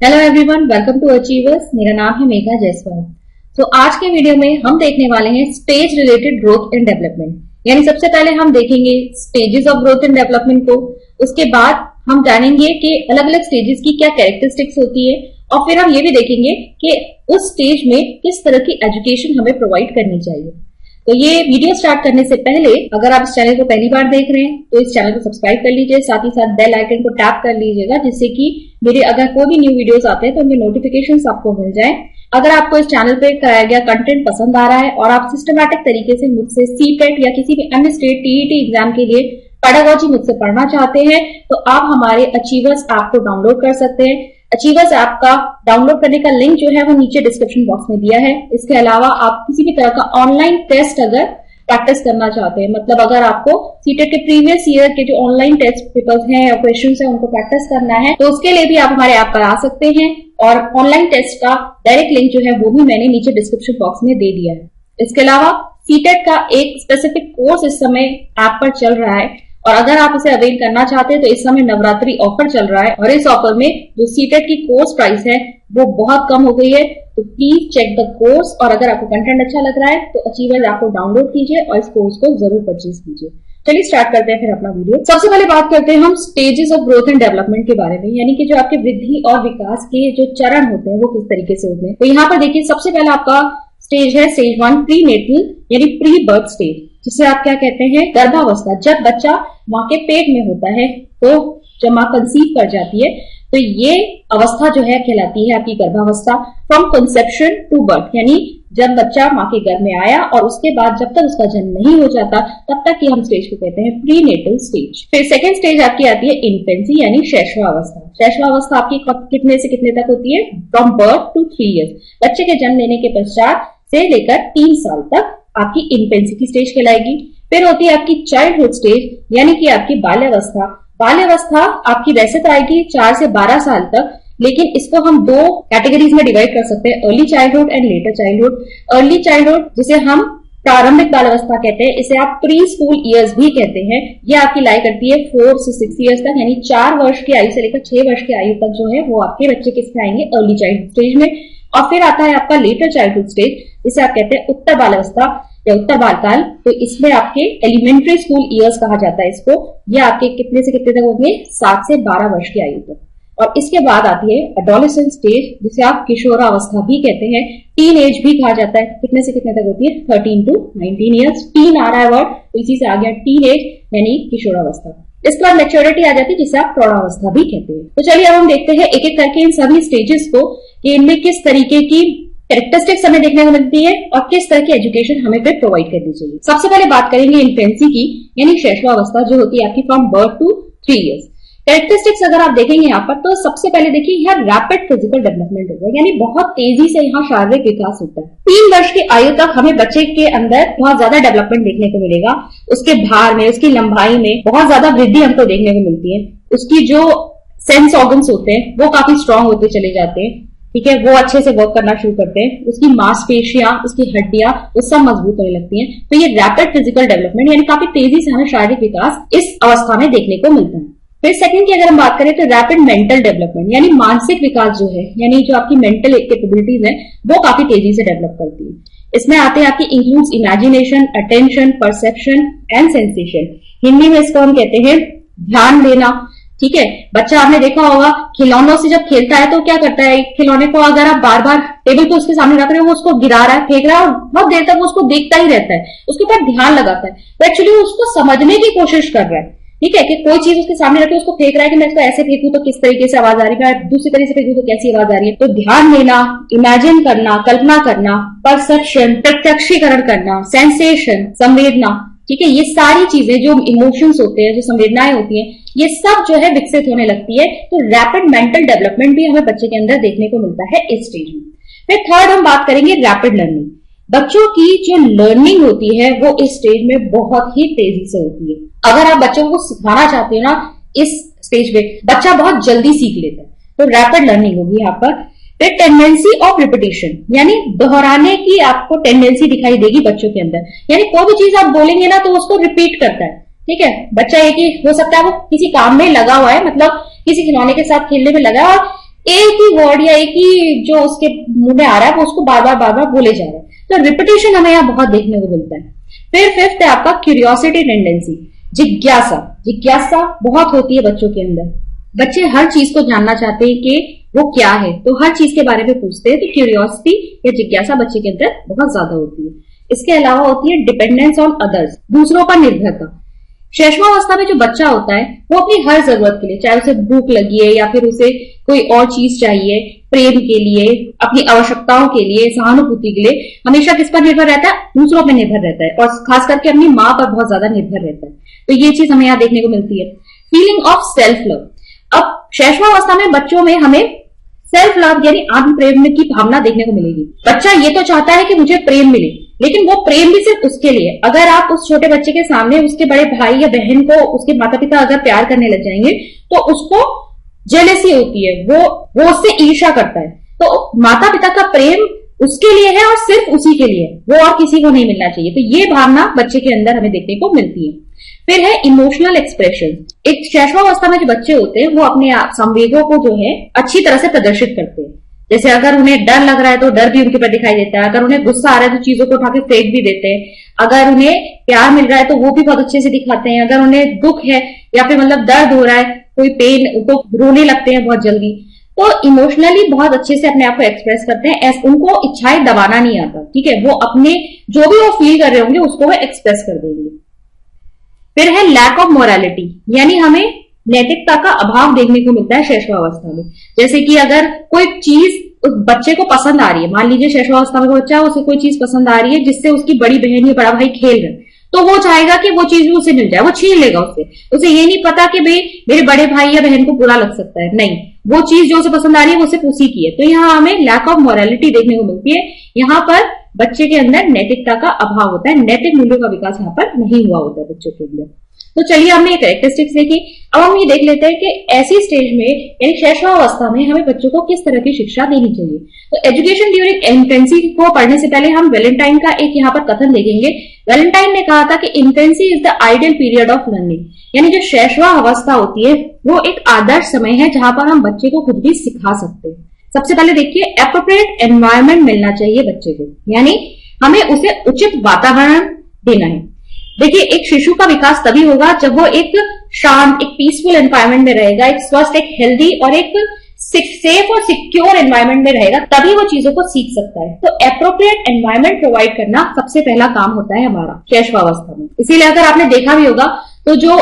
Hello everyone, welcome to Achievers. मेरा नाम है मेघा जायसवाल। तो आज के वीडियो में हम देखने वाले हैं stage related growth and development. यानी सबसे पहले हम देखेंगे stages of growth and development को। उसके बाद हम जानेंगे कि अलग अलग स्टेजेस की क्या कैरेक्टरिस्टिक्स होती है, और फिर हम ये भी देखेंगे कि उस स्टेज में किस तरह की एजुकेशन हमें प्रोवाइड करनी चाहिए। तो ये वीडियो स्टार्ट करने से पहले अगर आप इस चैनल को पहली बार देख रहे हैं तो इस चैनल को सब्सक्राइब कर लीजिए, साथ ही साथ बेल आइकन को टैप कर लीजिएगा, जिससे कि मेरे अगर कोई भी न्यू वीडियोस आते हैं तो उनके नोटिफिकेशंस आपको मिल जाए। अगर आपको इस चैनल पे कराया गया कंटेंट पसंद आ रहा है और आप सिस्टमैटिक तरीके से मुझसे सीटेट या किसी भी अन्य स्टेट टीईटी एग्जाम के लिए पेडागोजी मुझसे पढ़ना चाहते हैं तो आप हमारे अचीवर्स ऐप को डाउनलोड कर सकते हैं। अचीवर्स ऐप का डाउनलोड करने का लिंक जो है वो नीचे डिस्क्रिप्शन बॉक्स में दिया है। इसके अलावा आप किसी भी तरह का ऑनलाइन टेस्ट अगर प्रैक्टिस करना चाहते हैं, मतलब अगर आपको सीटेट के प्रीवियस ईयर के जो ऑनलाइन टेस्ट पेपर्स हैं या क्वेश्चंस हैं उनको प्रैक्टिस करना है, तो उसके लिए भी आप हमारे ऐप पर आ सकते हैं। और ऑनलाइन टेस्ट का डायरेक्ट लिंक जो है वो भी मैंने नीचे डिस्क्रिप्शन बॉक्स में दे दिया है। इसके अलावा सीटेट का एक स्पेसिफिक कोर्स इस समय ऐप पर चल रहा है, और अगर आप इसे अवेल करना चाहते हैं तो इस समय नवरात्रि ऑफर चल रहा है, और इस ऑफर में जो सीटेट की कोर्स प्राइस है वो बहुत कम हो गई है। तो प्लीज चेक द कोर्स, और अगर आपको कंटेंट अच्छा लग रहा है तो अचीवर्स ऐप को डाउनलोड कीजिए और इस कोर्स को जरूर परचेज कीजिए। चलिए स्टार्ट करते हैं फिर अपना वीडियो। सबसे पहले बात करते हैं हम stages of growth and development के बारे में, यानी कि जो आपके वृद्धि और विकास के जो चरण होते हैं वो किस तरीके से होते हैं। तो यहाँ पर देखिए, सबसे पहला आपका स्टेज है स्टेज 1 प्री नेटल यानी प्री बर्थ स्टेज, जिसे आप क्या कहते हैं, गर्भावस्था। जब बच्चा माँ के पेट में होता है, तो जब माँ कंसीव कर जाती है तो ये अवस्था जो है कहलाती है आपकी गर्भावस्था। फ्रॉम कंसेप्शन टू बर्थ, यानी जब बच्चा माँ के गर्भ में आया और उसके बाद जब तक उसका जन्म नहीं हो जाता तब तक की हम स्टेज को कहते हैं प्री नेटल स्टेज। फिर सेकेंड स्टेज आपकी आती है इन्फेंसी यानी शैशवावस्था। शैशवावस्था आपकी कितने से कितने तक होती है, फ्रॉम बर्थ टू 3 इयर्स। बच्चे के जन्म लेने के पश्चात से लेकर 3 साल तक आपकी इन्फेंसी की स्टेज कहलाएगी। फिर होती है आपकी चाइल्डहुड स्टेज, यानी कि आपकी बाल्यावस्था। बाल्यावस्था आपकी वैसे तो आएगी 4 से 12 साल तक, लेकिन इसको हम 2 कैटेगरीज में डिवाइड कर सकते हैं, early childhood and later childhood. Early childhood जिसे हम प्रारंभिक बाल्यावस्था कहते हैं, इसे आप प्री स्कूल ईयर्स भी कहते हैं। ये आपकी लाई करती है 4 से 6 ईयर्स तक, यानी 4 वर्ष की आयु से लेकर 6 वर्ष की आयु तक जो है वो आपके बच्चे किसमें आएंगे, अर्ली चाइल्डहुड स्टेज में। और फिर आता है आपका लेटर चाइल्डहुड स्टेज, जिसे आप कहते हैं उत्तर बाल्यावस्था या उत्तर बालकाल। तो इसमें आपके एलिमेंट्री स्कूल ईयर्स कहा जाता है इसको। ये आपके कितने से कितने तक होंगे, 7 से 12 वर्ष की आयु तक। और इसके बाद आती है एडोलेसेंट स्टेज, जिसे आप किशोरावस्था भी कहते हैं। टीन एज भी कहा जाता है, कितने से कितने तक होती है, 13 to 19 ईयर्स। टीन आ रहा है वर्ड, तो इसी से आ गया टीन एज यानी किशोरावस्था। इसके बाद मैच्योरिटी आ जाती है, जिसे आप प्रौढ़ावस्था भी कहते हैं। तो चलिए अब हम देखते हैं एक एक करके इन सभी स्टेजेस को कि इनमें किस तरीके की कैरेक्टरिस्टिक्स हमें देखने को मिलती है और किस तरह की एजुकेशन हमें पे प्रोवाइड करनी चाहिए। सबसे पहले बात करेंगे इन्फेंसी की, यानी शैशवावस्था जो होती है आपकी from birth to 3 years. Characteristics अगर आप देखेंगे यहाँ पर, तो सबसे पहले देखिए यहाँ रैपिड फिजिकल डेवलपमेंट होता है, यानी बहुत तेजी से यहाँ शारीरिक विकास होता है। 3 वर्ष की आयु तक हमें बच्चे के अंदर बहुत ज्यादा डेवलपमेंट देखने को मिलेगा। उसके भार में, उसकी लंबाई में बहुत ज्यादा वृद्धि हमको देखने को मिलती है। उसकी जो सेंस ऑर्गन्स होते हैं वो काफी स्ट्रांग होते चले जाते हैं, ठीक है, वो अच्छे से वर्क करना शुरू करते हैं। उसकी मांसपेशियां, उसकी हड्डियां, वो सब मजबूत होने लगती हैं। तो ये रैपिड फिजिकल डेवलपमेंट यानी काफी तेजी से हमें शारीरिक विकास इस अवस्था में देखने को मिलता है। फिर सेकंड की अगर हम बात करें तो रैपिड मेंटल डेवलपमेंट, यानी मानसिक विकास जो है, यानी जो आपकी मेंटल कैपेबिलिटीज है वो काफी तेजी से डेवलप करती है। इसमें आते हैं आपकी includes imagination, attention, perception and sensation. Hindi में इसको हम कहते हैं ध्यान देना, ठीक है। बच्चा आपने देखा होगा खिलौनों से जब खेलता है तो क्या करता है, खिलौने को अगर आप बार बार टेबल पे उसके सामने रख रहे हो, वो उसको गिरा रहा है, फेंक रहा है, और बहुत देर तक वो उसको देखता ही रहता है, उसके ऊपर ध्यान लगाता है। तो एक्चुअली उसको समझने की कोशिश कर रहा है, ठीक है, कि कोई चीज उसके सामने रखे उसको फेंक रहा है कि मैं इसको ऐसे फेंकूं तो किस तरीके से आवाज आ रही है, मैं दूसरी तरीके से फेंकूं तो कैसी आवाज आ रही है। तो ध्यान देना, इमेजिन करना, कल्पना करना, परसेप्शन, प्रत्यक्षीकरण करना, सेंसेशन, संवेदना, ठीक है, ये सारी चीजें जो इमोशंस होते हैं, जो संवेदनाएं होती हैं, ये सब जो है विकसित होने लगती है। तो रैपिड मेंटल डेवलपमेंट भी हमें बच्चे के अंदर देखने को मिलता है इस स्टेज में। फिर थर्ड हम बात करेंगे रैपिड लर्निंग। बच्चों की जो लर्निंग होती है वो इस स्टेज में बहुत ही तेजी से होती है। अगर आप बच्चों को सिखाना चाहते हैं ना, इस स्टेज पे बच्चा बहुत जल्दी सीख लेता है, तो रैपिड लर्निंग होगी यहाँ पर। फिर टेंडेंसी ऑफ रिपीटिशन, यानी दोहराने की आपको टेंडेंसी दिखाई देगी बच्चों के अंदर, यानी कोई भी चीज आप बोलेंगे ना तो उसको रिपीट करता है, ठीक है। बच्चा एक ही हो सकता है वो किसी काम में लगा हुआ है, मतलब किसी खिलौने के साथ खेलने में लगा और एक ही वर्ड या एक ही जो उसके मुंह में आ रहा है वो उसको बार बार बोले जा रहे हैं। तो रिपीटेशन हमें यहाँ बहुत देखने को मिलता है। फिर फिफ्थ है आपका क्यूरियोसिटी टेंडेंसी, जिज्ञासा। जिज्ञासा बहुत होती है बच्चों के अंदर। बच्चे हर चीज को जानना चाहते हैं कि वो क्या है, तो हर चीज के बारे में पूछते हैं। तो क्यूरियोसिटी या जिज्ञासा बच्चे के अंदर बहुत ज्यादा होती है। इसके अलावा होती है डिपेंडेंस ऑन अदर्स, दूसरों पर निर्भरता। शैशवावस्था में जो बच्चा होता है वो अपनी हर जरूरत के लिए, चाहे उसे भूख लगी है या फिर उसे कोई और चीज चाहिए, प्रेम के लिए, अपनी आवश्यकताओं के लिए, सहानुभूति के लिए, हमेशा किस पर निर्भर रहता है? दूसरों पर निर्भर रहता है, और खास करके अपनी माँ पर बहुत ज्यादा निर्भर रहता है। तो ये चीज हमें यहाँ देखने को मिलती है। Feeling of self love. अब शैशवावस्था में बच्चों में हमें सेल्फ लव यानी आत्म प्रेम की भावना देखने को मिलेगी। बच्चा ये तो चाहता है कि मुझे प्रेम मिले, लेकिन वो प्रेम भी सिर्फ उसके लिए। अगर आप उस छोटे बच्चे के सामने उसके बड़े भाई या बहन को, उसके माता पिता अगर प्यार करने लग जाएंगे तो उसको जेलसी होती है, वो उससे ईर्ष्या करता है। तो माता पिता का प्रेम उसके लिए है और सिर्फ उसी के लिए, वो और किसी को नहीं मिलना चाहिए। तो ये भावना बच्चे के अंदर हमें देखने को मिलती है। फिर है इमोशनल एक्सप्रेशन। एक शैशवावस्था में जो बच्चे होते हैं वो अपने संवेगों को जो है अच्छी तरह से प्रदर्शित करते हैं। जैसे अगर उन्हें डर लग रहा है तो डर भी उनके ऊपर दिखाई देता है, अगर उन्हें गुस्सा आ रहा है तो चीजों को उठा के फेंक भी देते हैं, अगर उन्हें प्यार मिल रहा है तो वो भी बहुत अच्छे से दिखाते हैं, अगर उन्हें दुख है या फिर मतलब दर्द हो रहा है, कोई पेन, तो रोने लगते हैं बहुत जल्दी। तो इमोशनली बहुत अच्छे से अपने आप को एक्सप्रेस करते हैं। उनको इच्छाएं दबाना नहीं आता, ठीक है, वो अपने जो भी वो फील कर रहे होंगे उसको वो एक्सप्रेस कर देंगे। फिर है लैक ऑफ मोरालिटी, यानी हमें नैतिकता का अभाव देखने को मिलता है शैशवावस्था में। जैसे कि अगर कोई चीज उस बच्चे को पसंद आ रही है, मान लीजिए शैशवावस्था में कोई बच्चा है, उसे कोई चीज पसंद आ रही है जिससे उसकी बड़ी बहन या बड़ा भाई खेल रहे हैं, तो वो चाहेगा कि वो चीज भी उसे मिल जाए, वो छीन लेगा उससे। उसे ये नहीं पता कि भाई मेरे बड़े भाई या बहन को बुरा लग सकता है, नहीं, वो चीज जो उसे पसंद आ रही है वो सिर्फ उसी की है। तो यहाँ हमें लैक ऑफ मोरालिटी देखने को मिलती है। यहाँ पर बच्चे के अंदर नैतिकता का अभाव होता है, नैतिक मूल्यों का विकास यहाँ पर नहीं हुआ होता है बच्चों के अंदर। तो चलिए हमने ये कैरेक्टरिस्टिक्स देखी। अब हम ये देख लेते हैं कि ऐसी स्टेज में यानी शैशवावस्था में हमें बच्चों को किस तरह की शिक्षा देनी चाहिए। तो एजुकेशन ड्यूरिंग इन्फेंसी को पढ़ने से पहले हम वैलेंटाइन का एक यहाँ पर कथन देखेंगे। वैलेंटाइन ने कहा था कि infancy is the ideal period of learning, यानी जो शैशवावस्था होती है वो एक आदर्श समय है जहां पर हम बच्चे को कुछ भी सिखा सकते हैं। सबसे पहले देखिए, एप्रोप्रिएट एनवायरमेंट मिलना चाहिए बच्चे को, यानी हमें उसे उचित वातावरण देना है। देखिए, एक शिशु का विकास तभी होगा जब वो एक शांत, एक पीसफुल एनवायरमेंट में रहेगा, एक स्वस्थ, एक हेल्दी और एक सेफ और सिक्योर एनवायरमेंट में रहेगा, तभी वो चीजों को सीख सकता है। तो एप्रोप्रिएट एनवायरमेंट प्रोवाइड करना सबसे पहला काम होता है हमारा शैशवावस्था में। इसीलिए अगर आपने देखा भी होगा तो जो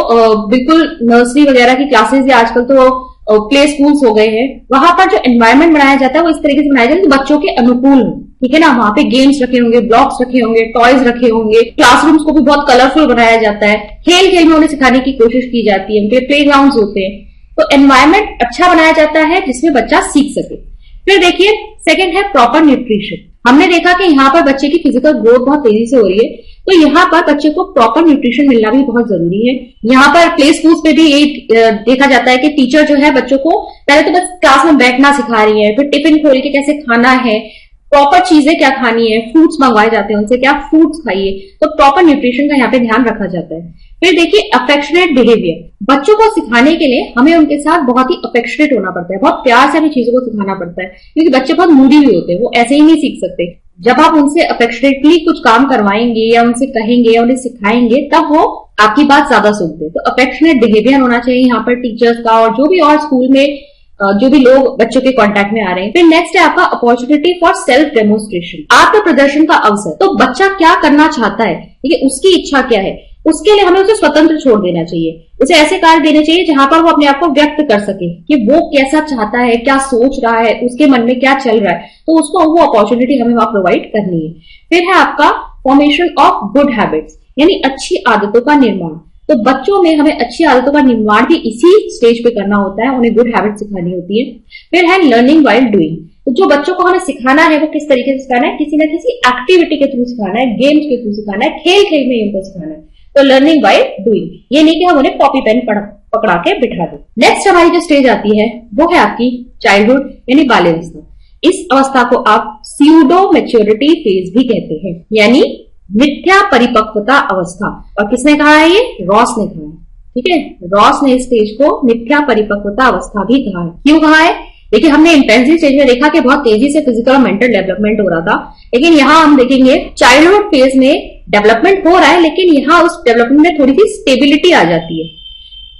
बिल्कुल नर्सरी वगैरह की क्लासेस या आजकल तो प्ले स्कूल्स हो गए हैं, वहां पर जो एनवायरमेंट बनाया जाता है वो इस तरीके से बनाया जाता है कि बच्चों के अनुकूल हो, ठीक है ना। वहां पे गेम्स रखे होंगे, ब्लॉक्स रखे होंगे, टॉयज रखे होंगे, क्लासरूम्स को भी बहुत कलरफुल बनाया जाता है, खेल खेल में उन्हें सिखाने की कोशिश की जाती है, उनके प्ले ग्राउंड होते हैं। तो एनवायरमेंट अच्छा बनाया जाता है जिसमें बच्चा सीख सके। फिर देखिए, सेकेंड है प्रॉपर न्यूट्रिशन। हमने देखा कि यहाँ पर बच्चे की फिजिकल ग्रोथ बहुत तेजी से हो रही है, तो यहाँ पर बच्चे को प्रॉपर न्यूट्रिशन मिलना भी बहुत जरूरी है। यहाँ पर प्ले स्कूल्स पे भी यही देखा जाता है कि टीचर जो है बच्चों को पहले तो बस क्लास में बैठना सिखा रही है, फिर टिफिन खोल के कैसे खाना है, प्रॉपर चीजें क्या खानी है, फ्रूट्स मंगवाए जाते हैं उनसे, क्या फ्रूट्स खाइए। तो प्रॉपर न्यूट्रिशन का यहाँ पे ध्यान रखा जाता है। फिर देखिए, अफेक्शनेट बिहेवियर। बच्चों को सिखाने के लिए हमें उनके साथ बहुत ही अफेक्शनेट होना पड़ता है, बहुत प्यार से हमें चीजों को सिखाना पड़ता है, क्योंकि बच्चे बहुत मूडी भी होते हैं, वो ऐसे ही नहीं सीख सकते। जब आप उनसे अफेक्शनेटली कुछ काम करवाएंगे या उनसे कहेंगे या उन्हें सिखाएंगे तब वो आपकी बात ज्यादा सुनते हैं। तो अफेक्शनेट बिहेवियर होना चाहिए यहाँ पर टीचर्स का और जो भी और स्कूल में जो भी लोग बच्चों के कांटेक्ट में आ रहे हैं। फिर नेक्स्ट है आपका अपॉर्चुनिटी फॉर सेल्फ डेमोन्स्ट्रेशन, आत्म प्रदर्शन का अवसर। तो बच्चा क्या करना चाहता है, ठीक है, उसकी इच्छा क्या है, उसके लिए हमें उसे स्वतंत्र छोड़ देना चाहिए। उसे ऐसे कार्य देने चाहिए जहां पर वो अपने आप को व्यक्त कर सके कि वो कैसा चाहता है, क्या सोच रहा है, उसके मन में क्या चल रहा है। तो उसको वो अपॉर्चुनिटी हमें वहां प्रोवाइड करनी है। फिर है आपका फॉर्मेशन ऑफ गुड हैबिट्स, यानी अच्छी आदतों का निर्माण। तो बच्चों में हमें अच्छी आदतों का निर्माण भी इसी स्टेज पे करना होता है, उन्हें गुड हैबिट सिखानी होती है। फिर है लर्निंग वाइल डूइंग। तो जो बच्चों को हमें सिखाना है वो किस तरीके से सिखाना है, किसी न किसी एक्टिविटी के थ्रू सिखाना है, गेम्स के थ्रू सिखाना है, खेल खेल में इनको सिखाना है। तो लर्निंग बाय डूइंग, ये नहीं कि हम उन्हें कॉपी पेन पकड़ा के बिठा दें। नेक्स्ट हमारी जो स्टेज आती है वो है आपकी चाइल्डहुड यानी बाल्यावस्था। इस अवस्था को आप स्यूडो मैच्योरिटी फेज भी कहते हैं, यानी मिथ्या परिपक्वता अवस्था। और किसने कहा है ये? रॉस ने कहा है, ठीक है। रॉस ने इस स्टेज को मिथ्या परिपक्वता अवस्था भी कहा है। क्यों कहा है? देखिए हमने इंफेंसी स्टेज में देखा कि बहुत तेजी से फिजिकल और मेंटल डेवलपमेंट हो रहा था, लेकिन यहाँ हम देखेंगे चाइल्डहुड फेज में डेवलपमेंट हो रहा है, लेकिन यहाँ उस डेवलपमेंट में थोड़ी सी स्टेबिलिटी आ जाती है।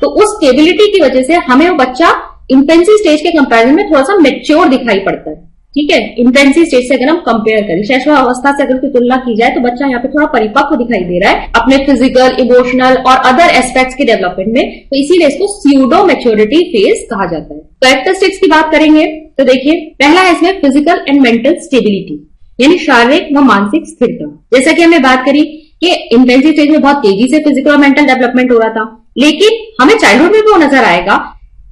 तो उस स्टेबिलिटी की वजह से हमें वो बच्चा इंफेंसी स्टेज के कंपैरिजन में थोड़ा सा मेच्योर दिखाई पड़ता है। ठीक है, इंफेंसी स्टेज से अगर हम कंपेयर करें, शैशवावस्था से अगर उसकी तुलना की जाए तो बच्चा यहाँ पे थोड़ा परिपक्व दिखाई दे रहा है अपने फिजिकल, इमोशनल और अदर एस्पेक्ट्स के डेवलपमेंट में, तो इसीलिए इसको स्यूडो मैच्योरिटी फेज कहा जाता है। कैरेक्टरिस्टिक्स की बात करेंगे तो देखिए पहला है इसमें फिजिकल एंड मेंटल स्टेबिलिटी, यानी शारीरिक व मानसिक स्थिरता। जैसा कि हमने बात करी कि इंफेंसी स्टेज में बहुत तेजी से फिजिकल और मेंटल डेवलपमेंट हो रहा था, लेकिन हमें चाइल्डहुड में भी वो नजर आएगा।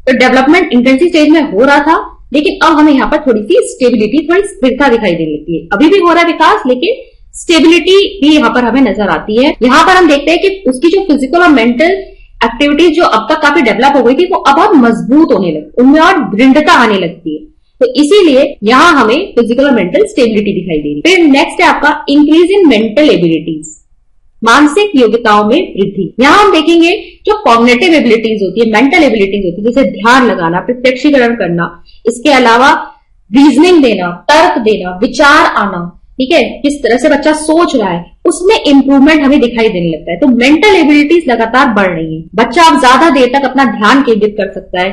तो डेवलपमेंट इंफेंसी स्टेज में हो रहा था, लेकिन अब हमें यहाँ पर थोड़ी सी स्टेबिलिटी, थोड़ी स्थिरता दिखाई देने लगती है। अभी भी हो रहा है विकास, लेकिन स्टेबिलिटी भी यहाँ पर हमें नजर आती है। यहाँ पर हम देखते हैं कि उसकी जो फिजिकल और मेंटल एक्टिविटीज जो अब तक काफी डेवलप हो गई थी, वो अब बहुत मजबूत होने लगती, उनमें और दृढ़ता आने लगती है। तो इसीलिए यहाँ हमें फिजिकल और मेंटल स्टेबिलिटी दिखाई दे रही है। फिर नेक्स्ट है आपका इंक्रीज इन मेंटल एबिलिटीज, मानसिक योग्यताओं में वृद्धि। यहाँ हम देखेंगे जो कॉग्निटिव एबिलिटीज होती है, मेंटल एबिलिटीज होती है, जैसे ध्यान लगाना, प्रत्यक्षीकरण करना, इसके अलावा रीजनिंग देना, तर्क देना, विचार आना, ठीक है, किस तरह से बच्चा सोच रहा है, उसमें इंप्रूवमेंट हमें दिखाई देने लगता है। तो मेंटल एबिलिटीज लगातार बढ़ रही है। बच्चा अब ज्यादा देर तक अपना ध्यान केंद्रित कर सकता है,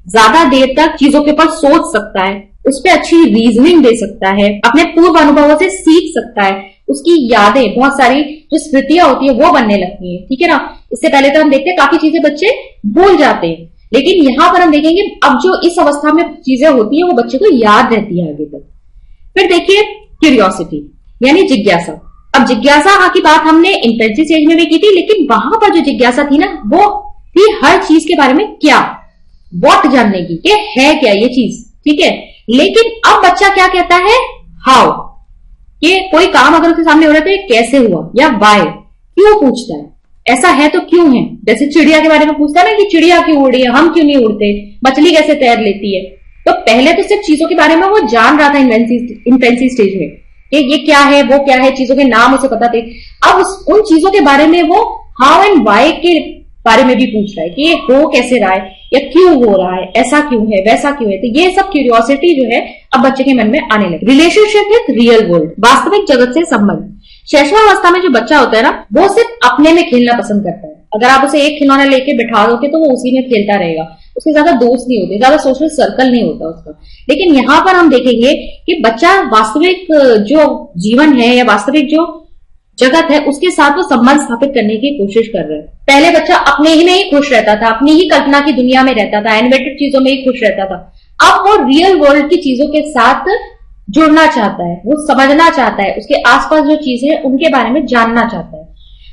ज्यादा देर तक चीजों के ऊपर सोच सकता है, उस पर अच्छी रीजनिंग दे सकता है, अपने पूर्व अनुभवों से सीख सकता है, उसकी यादें, बहुत सारी जो स्मृतियां होती है वो बनने लगती है। ठीक है ना, इससे पहले तो हम देखते हैं काफी चीजें बच्चे भूल जाते हैं, लेकिन यहां पर हम देखेंगे अब जो इस अवस्था में चीजें होती है वो बच्चे को याद रहती है आगे तक। फिर देखिए क्यूरियोसिटी, यानी जिज्ञासा। अब जिज्ञासा की बात हमने इंफेंसी स्टेज में भी की थी, लेकिन वहां पर जो जिज्ञासा थी ना, वो थी हर चीज के बारे में क्या, व्हाट जानने की, कि है क्या ये चीज। ठीक है, लेकिन अब बच्चा क्या कहता है, हाउ, ये कोई काम अगर उसके सामने हो रहा है तो ये कैसे हुआ, या वाई, क्यों पूछता है, ऐसा है तो क्यों है। जैसे चिड़िया के बारे में पूछता है ना कि चिड़िया क्यों उड़ रही है, हम क्यों नहीं उड़ते, मछली कैसे तैर लेती है। तो पहले तो सिर्फ चीजों के बारे में वो जान रहा था इंफेंसी स्टेज में, ये क्या है, वो क्या है, चीजों के नाम उसे पता थे। अब उन चीजों के बारे में वो हाउ एंड वाई के बारे में भी पूछ रहा है कि ये हो कैसे रहा है, या क्यों हो रहा है, ऐसा क्यों है, वैसा क्यों है। तो ये सब क्यूरियोसिटी जो है अब बच्चे के मन में आने लगे। रिलेशनशिप विद रियल वर्ल्ड, वास्तविक जगत से संबंध। शैशवावस्था में जो बच्चा होता है ना, वो सिर्फ अपने में खेलना पसंद करता है। अगर आप उसे एक खिलौना लेके बिठा दोगे तो वो उसी में खेलता रहेगा, उसके ज्यादा दोस्त नहीं होते, ज्यादा सोशल सर्कल नहीं होता उसका। लेकिन यहाँ पर हम देखेंगे कि बच्चा वास्तविक जो जीवन है या वास्तविक जो जगत है उसके साथ वो संबंध स्थापित करने की कोशिश कर रहा है। पहले बच्चा अपने ही में ही खुश रहता था, अपनी ही कल्पना की दुनिया में रहता था, एनिमेटेड चीजों में ही खुश रहता था। अब वो रियल वर्ल्ड की चीजों के साथ जुड़ना चाहता है, वो समझना चाहता है, उसके आसपास जो चीजें हैं उनके बारे में जानना चाहता है।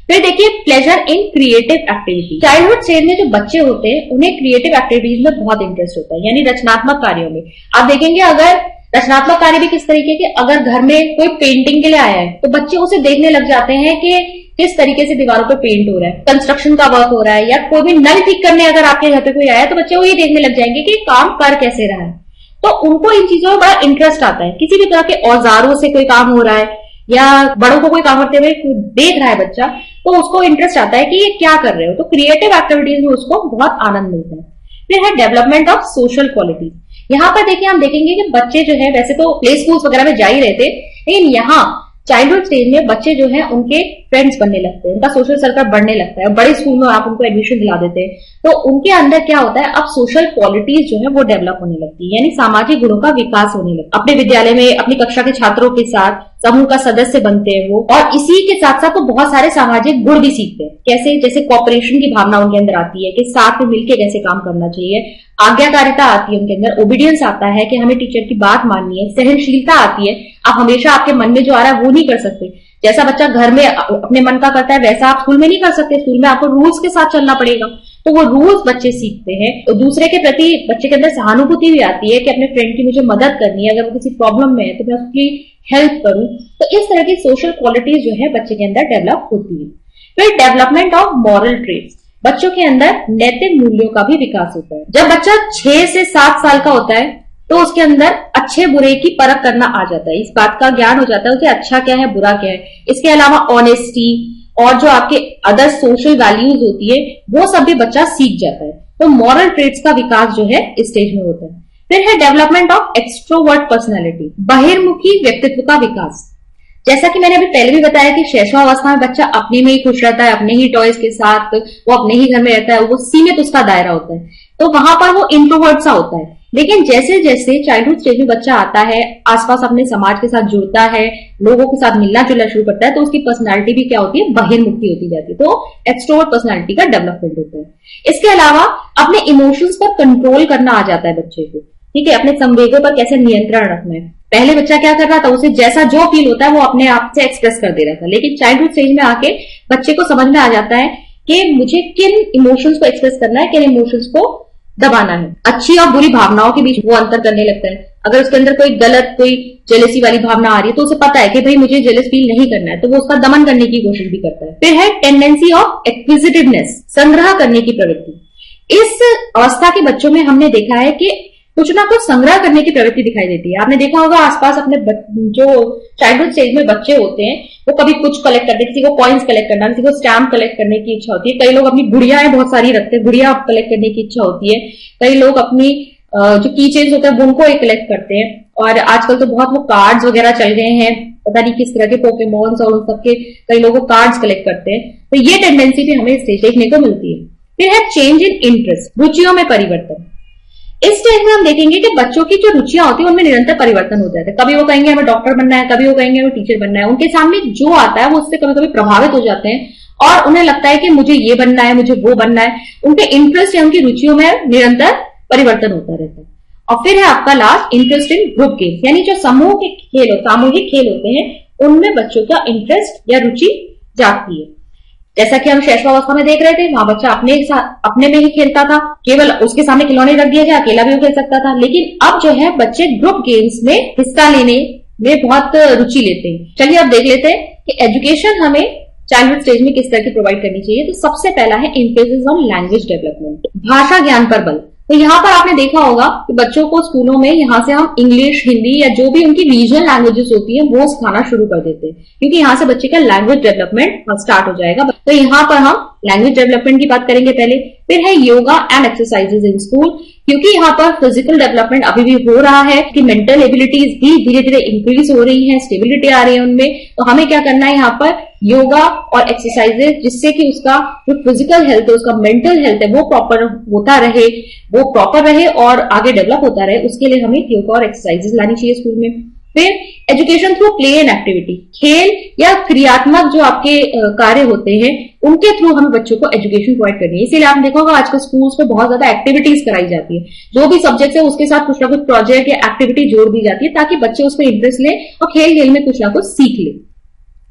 फिर देखिए pleasure in creative activity. Childhood stage में जो बच्चे होते हैं उन्हें क्रिएटिव एक्टिविटीज में बहुत इंटरेस्ट होता है, यानी रचनात्मक कार्यों में। आप देखेंगे अगर रचनात्मक कार्य भी किस तरीके के, अगर घर में कोई पेंटिंग के लिए आया है तो बच्चे उसे देखने लग जाते हैं कि किस तरीके से दीवारों पर पेंट हो रहा है, कंस्ट्रक्शन का वर्क हो रहा है, या कोई भी नल ठीक करने अगर आपके घर पे कोई आया है तो बच्चे वो ये देखने लग जाएंगे कि काम कर कैसे रहा है। तो उनको इन चीजों में बड़ा इंटरेस्ट आता है। किसी भी तरह के औजारों से कोई काम हो रहा है या बड़ों को कोई काम करते हुए देख रहा है बच्चा, तो उसको इंटरेस्ट आता है कि ये क्या कर रहे हो। तो क्रिएटिव एक्टिविटीज में उसको बहुत आनंद मिलता है। फिर है डेवलपमेंट ऑफ सोशल क्वालिटीज। यहाँ पर देखिए हम देखेंगे कि बच्चे जो है वैसे तो प्ले स्कूल्स वगैरह में जा ही रहे थे, लेकिन यहाँ चाइल्डहुड स्टेज में बच्चे जो है उनके फ्रेंड्स बनने लगते हैं, उनका सोशल सर्कल बढ़ने लगता है। बड़े स्कूल में आप उनको एडमिशन दिला देते हैं तो उनके अंदर क्या होता है, अब सोशल क्वालिटीज जो है वो डेवलप होने लगती है, यानी सामाजिक गुणों का विकास होने लगता है। अपने विद्यालय में अपनी कक्षा के छात्रों के साथ समूह का सदस्य बनते हैं वो, और इसी के साथ साथ वो बहुत सारे सामाजिक गुण भी सीखते हैं। कैसे, जैसे कोऑपरेशन की भावना उनके अंदर आती है कि साथ में मिलकर कैसे काम करना चाहिए, आज्ञाकारिता आती है उनके अंदर, ओबीडियंस आता है कि हमें टीचर की बात माननी है, सहनशीलता आती है, आप हमेशा आपके मन में जो आ रहा है वो नहीं कर सकते। जैसा बच्चा घर में अपने मन का करता है वैसा आप स्कूल में नहीं कर सकते, स्कूल में आपको रूल्स के साथ चलना पड़ेगा। तो वो रूल्स बच्चे सीखते हैं। तो दूसरे के प्रति बच्चे के अंदर सहानुभूति भी आती है कि अपने फ्रेंड की मुझे मदद करनी है, अगर वो किसी प्रॉब्लम में है तो मैं उसकी हेल्प करूं। तो इस तरह की सोशल क्वालिटीज जो है बच्चे के अंदर डेवलप होती है। फिर डेवलपमेंट ऑफ मॉरल ट्रेट्स, बच्चों के अंदर नैतिक मूल्यों का भी विकास होता है। जब बच्चा 6 से 7 साल का होता है तो उसके अंदर अच्छे बुरे की परख करना आ जाता है, इस बात का ज्ञान हो जाता है उसे अच्छा क्या है बुरा क्या है। इसके अलावा ऑनेस्टी और जो आपके अदर सोशल वैल्यूज होती है वो सब भी बच्चा सीख जाता है। तो मॉरल ट्रेट्स का विकास जो है इस स्टेज में होता है। फिर है डेवलपमेंट ऑफ एक्सट्रोवर्ट पर्सनैलिटी, बहिर्मुखी व्यक्तित्व का विकास। जैसा कि मैंने अभी पहले भी बताया कि शैशवावस्था में बच्चा अपने में ही खुश रहता है, अपने ही टॉयज के साथ, वो अपने ही घर में रहता है, वो सीमित उसका दायरा होता है, तो वहां पर वो इंट्रोवर्ट सा होता है। लेकिन जैसे जैसे चाइल्डहुड स्टेज में बच्चा आता है, आसपास अपने समाज के साथ जुड़ता है, लोगों के साथ मिलना जुलना शुरू करता है, तो उसकी पर्सनालिटी भी क्या होती है, बहिर्मुखी होती जाती है। तो एक्सट्रोवर्ट पर्सनालिटी का डेवलपमेंट होता है। इसके अलावा अपने इमोशंस पर कंट्रोल करना आ जाता है बच्चे को, ठीक है, अपने संवेगों पर कैसे नियंत्रण रखना है। पहले बच्चा क्या कर रहा था, उसे जैसा जो फील होता है वो अपने आप से एक्सप्रेस कर दे रहा था, लेकिन चाइल्डहुड स्टेज में आके बच्चे को समझ में आ जाता है कि मुझे किन इमोशंस को एक्सप्रेस करना है, किन इमोशंस को दबाना है। अच्छी और बुरी भावनाओं के बीच वो अंतर करने लगता है। अगर उसके अंदर कोई गलत, कोई जेलसी वाली भावना आ रही है तो उसे पता है कि भाई मुझे जेलस फील नहीं करना है, तो वो उसका दमन करने की कोशिश भी करता है। फिर है टेंडेंसी ऑफ एक्विजिटिवनेस, संग्रह करने की प्रवृत्ति। इस अवस्था के बच्चों में हमने देखा है कि कुछ ना कुछ संग्रह करने की प्रवृत्ति दिखाई देती है। आपने देखा होगा आसपास अपने जो चाइल्डहुड स्टेज में बच्चे होते हैं, वो कभी कुछ कलेक्ट करते, किसी को कॉइन्स कलेक्ट करना, किसी को स्टैम्प कलेक्ट करने की इच्छा होती है। कई लोग अपनी गुड़ियाएं बहुत सारी रखते हैं, गुड़िया कलेक्ट करने की इच्छा होती है। कई लोग अपनी जो की चेन्स होते हैं उनको कलेक्ट करते हैं। और आजकल तो बहुत वो कार्ड्स वगैरह चल गए हैं, पता नहीं किस तरह के पोकेमॉन्स और उन सबके कई लोग कार्ड्स कलेक्ट करते हैं। तो ये टेंडेंसी भी हमें स्टेज देखने को मिलती है। फिर है चेंज इन इंटरेस्ट, रुचियों में परिवर्तन। इस स्टेज में हम देखेंगे कि बच्चों की जो रुचियां होती है उनमें निरंतर परिवर्तन हो जाता है। कभी वो कहेंगे हमें डॉक्टर बनना है, कभी वो कहेंगे हमें टीचर बनना है। उनके सामने जो आता है वो उससे कभी कभी प्रभावित हो जाते हैं और उन्हें लगता है कि मुझे ये बनना है, मुझे वो बनना है। उनके इंटरेस्ट या उनकी रुचियों में निरंतर परिवर्तन होता रहता है। और फिर है आपका last interest in group game, यानी जो समूह के खेल, सामूहिक खेल होते हैं, उनमें बच्चों का इंटरेस्ट या रुचि जागती है। जैसा कि हम शैशवावस्था में देख रहे थे, वहां बच्चा अपने में ही खेलता था, केवल उसके सामने खिलौने रख दिए जाए, अकेला भी वो खेल सकता था। लेकिन अब जो है बच्चे ग्रुप गेम्स में हिस्सा लेने में बहुत रुचि लेते हैं। चलिए अब देख लेते हैं कि एजुकेशन हमें चाइल्डहुड स्टेज में किस तरह की प्रोवाइड करनी चाहिए। तो सबसे पहला है एम्फेसिस ऑन लैंग्वेज डेवलपमेंट, भाषा ज्ञान पर बल। तो यहाँ पर आपने देखा होगा कि बच्चों को स्कूलों में यहाँ से हम इंग्लिश, हिंदी या जो भी उनकी रीजनल लैंग्वेजेस होती है वो सिखाना शुरू कर देते हैं, क्योंकि यहाँ से बच्चे का लैंग्वेज डेवलपमेंट स्टार्ट हो जाएगा। तो यहाँ पर हम लैंग्वेज डेवलपमेंट की बात करेंगे पहले। फिर है yoga and exercises in school, क्योंकि यहाँ पर फिजिकल डेवलपमेंट अभी भी हो रहा है कि मेंटल एबिलिटीज भी धीरे धीरे इंक्रीज हो रही है, स्टेबिलिटी आ रही है उनमें। तो हमें क्या करना है यहाँ पर, योगा और एक्सरसाइजेज, जिससे कि उसका जो फिजिकल हेल्थ है, उसका मेंटल हेल्थ है, वो प्रॉपर होता रहे, वो प्रॉपर रहे और आगे डेवलप होता रहे। उसके लिए हमें योगा और एक्सरसाइजेज लानी चाहिए स्कूल में। फिर education through play and activity, खेल या क्रियात्मक जो आपके कार्य होते हैं उनके थ्रू हमें बच्चों को एजुकेशन प्रोवाइड करनी है। इसीलिए आप देखोगे आजकल स्कूल्स में बहुत ज्यादा एक्टिविटीज कराई जाती है, जो भी सब्जेक्ट है उसके साथ कुछ ना कुछ प्रोजेक्ट या एक्टिविटी जोड़ दी जाती है ताकि बच्चे उस पर इंटरेस्ट लें और खेल खेल में कुछ ना कुछ सीख लें।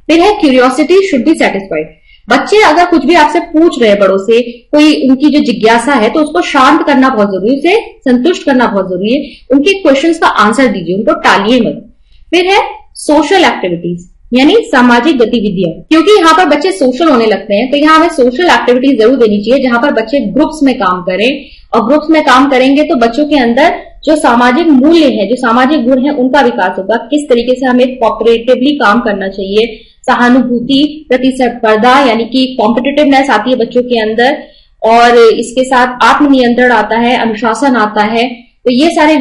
फिर है क्यूरियोसिटी शुड बी सेटिस्फाइड, बच्चे अगर कुछ भी आपसे पूछ रहे हैं बड़ों से, कोई उनकी जो जिज्ञासा है, तो उसको शांत करना बहुत जरूरी है, उसे संतुष्ट करना बहुत जरूरी है। उनके क्वेश्चंस का आंसर दीजिए, उनको टालिए मत। फिर है सोशल एक्टिविटीज, यानी सामाजिक गतिविधियां, क्योंकि यहाँ पर बच्चे सोशल होने लगते हैं तो यहाँ हमें सोशल एक्टिविटीज जरूर देनी चाहिए जहां पर बच्चे ग्रुप्स में काम करें। और ग्रुप्स में काम करेंगे तो बच्चों के अंदर जो सामाजिक मूल्य है, जो सामाजिक गुण है, उनका विकास होगा। किस तरीके से हमें कोऑपरेटिवली काम करना चाहिए, सहानुभूति, प्रतिस्पर्धा यानी कि कॉम्पिटिटिवनेस आती है बच्चों के अंदर, और इसके साथ आत्मनियंत्रण आता है, अनुशासन आता है। तो ये सारे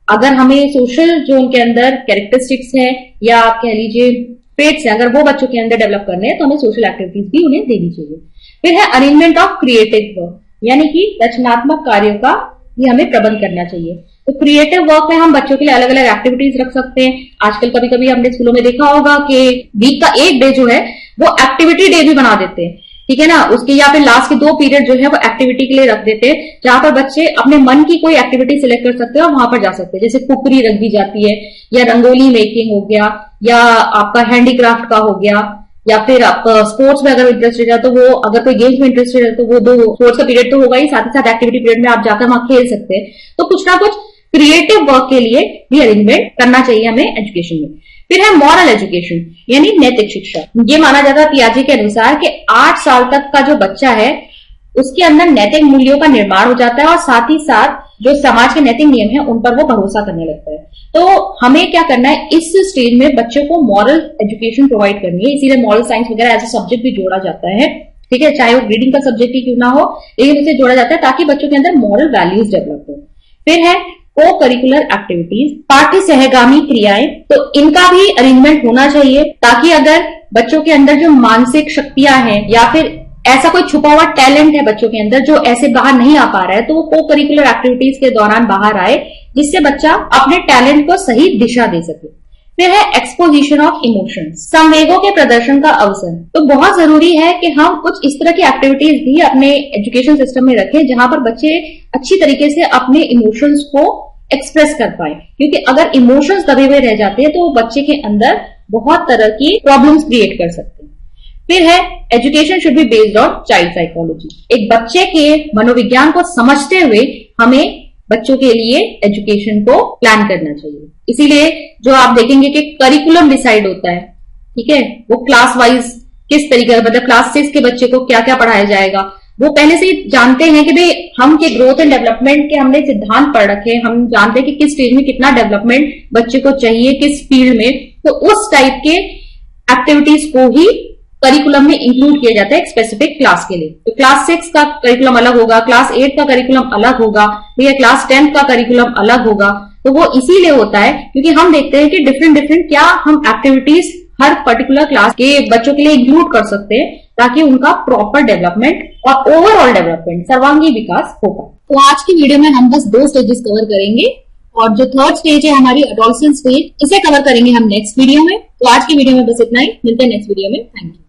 अगर हमें सोशल जो उनके अंदर कैरेक्टरिस्टिक्स है या आप कह लीजिए ट्रेट्स है, अगर वो बच्चों के अंदर डेवलप करने हैं तो हमें सोशल एक्टिविटीज भी उन्हें देनी चाहिए। फिर है अरेंजमेंट ऑफ क्रिएटिव वर्क, यानी कि रचनात्मक कार्यों का भी हमें प्रबंध करना चाहिए। तो क्रिएटिव वर्क में हम बच्चों के लिए अलग अलग एक्टिविटीज रख सकते हैं। आजकल कभी कभी हमने स्कूलों में देखा होगा कि वीक का एक डे जो है वो एक्टिविटी डे भी बना देते हैं, ठीक है ना, उसके या फिर लास्ट के 2 पीरियड जो है वो एक्टिविटी के लिए रख देते हैं, जहां पर बच्चे अपने मन की कोई एक्टिविटी सिलेक्ट कर सकते हैं और वहां पर जा सकते हैं। जैसे कुकरी रख दी जाती है, या रंगोली मेकिंग हो गया, या आपका हैंडीक्राफ्ट का हो गया, या फिर आप स्पोर्ट्स में अगर इंटरेस्टेड है तो वो, अगर कोई गेम्स में इंटरेस्टेड है तो वो 2 स्पोर्ट्स का पीरियड तो होगा ही, साथ ही साथ एक्टिविटी पीरियड में आप जाकर वहां खेल सकते हैं। तो कुछ ना कुछ क्रिएटिव वर्क के लिए भी अरेंजमेंट करना चाहिए हमें एजुकेशन में। फिर है मॉरल एजुकेशन, यानी नैतिक शिक्षा। ये माना जाता है पियाजे के अनुसार कि 8 साल तक का जो बच्चा है उसके अंदर नैतिक मूल्यों का निर्माण हो जाता है और साथ ही साथ जो समाज के नैतिक नियम है उन पर वो भरोसा करने लगता है। तो हमें क्या करना है, इस स्टेज में बच्चों को मॉरल एजुकेशन प्रोवाइड करनी है। इसीलिए मॉरल साइंस वगैरह एज ए सब्जेक्ट भी जोड़ा जाता है, ठीक है, चाहे वो रीडिंग का सब्जेक्ट ही क्यों ना हो, लेकिन उसे जोड़ा जाता है ताकि बच्चों के अंदर मॉरल वैल्यूज डेवलप हो। फिर है को करिकुलर एक्टिविटीज, पाठ्य सहगामी क्रियाएं, तो इनका भी अरेंजमेंट होना चाहिए ताकि अगर बच्चों के अंदर जो मानसिक शक्तियां हैं या फिर ऐसा कोई छुपा हुआ टैलेंट है बच्चों के अंदर जो ऐसे बाहर नहीं आ पा रहा है, तो वो को करिकुलर एक्टिविटीज के दौरान बाहर आए, जिससे बच्चा अपने टैलेंट को सही दिशा दे सके। फिर है एक्सपोजिशन ऑफ इमोशंस, संवेगों के प्रदर्शन का अवसर। तो बहुत जरूरी है कि हम कुछ इस तरह की एक्टिविटीज भी अपने एजुकेशन सिस्टम में रखें जहां पर बच्चे अच्छी तरीके से अपने इमोशंस को एक्सप्रेस कर पाए, क्योंकि अगर इमोशंस दबे हुए रह जाते हैं तो वो बच्चे के अंदर बहुत तरह की प्रॉब्लम्स क्रिएट कर सकते हैं। फिर है education should be based on child psychology. एक बच्चे के मनोविज्ञान को समझते हुए हमें बच्चों के लिए एजुकेशन को प्लान करना चाहिए। इसीलिए जो आप देखेंगे कि करिकुलम डिसाइड होता है, ठीक है, वो क्लास वाइज किस तरीके का, मतलब क्लास 6 के बच्चे को क्या क्या पढ़ाया जाएगा, वो पहले से ही जानते हैं कि भाई हम के ग्रोथ एंड डेवलपमेंट के हमने सिद्धांत पढ़ रखे हैं, हम जानते हैं कि किस स्टेज में कितना डेवलपमेंट बच्चे को चाहिए, किस फील्ड में, तो उस टाइप के एक्टिविटीज को ही करिकुलम में इंक्लूड किया जाता है एक स्पेसिफिक क्लास के लिए। तो क्लास 6 का करिकुलम अलग होगा, क्लास 8 का करिकुलम अलग होगा, या क्लास 10 का करिकुलम अलग होगा। तो वो इसीलिए होता है क्योंकि हम देखते हैं कि डिफरेंट क्या हम एक्टिविटीज हर पर्टिकुलर क्लास के बच्चों के लिए इंक्लूड कर सकते हैं ताकि उनका प्रॉपर डेवलपमेंट और ओवरऑल डेवलपमेंट, सर्वांगीण विकास हो पाए। तो आज की वीडियो में हम बस 2 स्टेजेस कवर करेंगे और जो थर्ड स्टेज है हमारी एडोलसेंस स्टेज, इसे कवर करेंगे हम नेक्स्ट वीडियो में। तो आज की वीडियो में बस इतना ही, मिलते हैं नेक्स्ट वीडियो में। Thank you.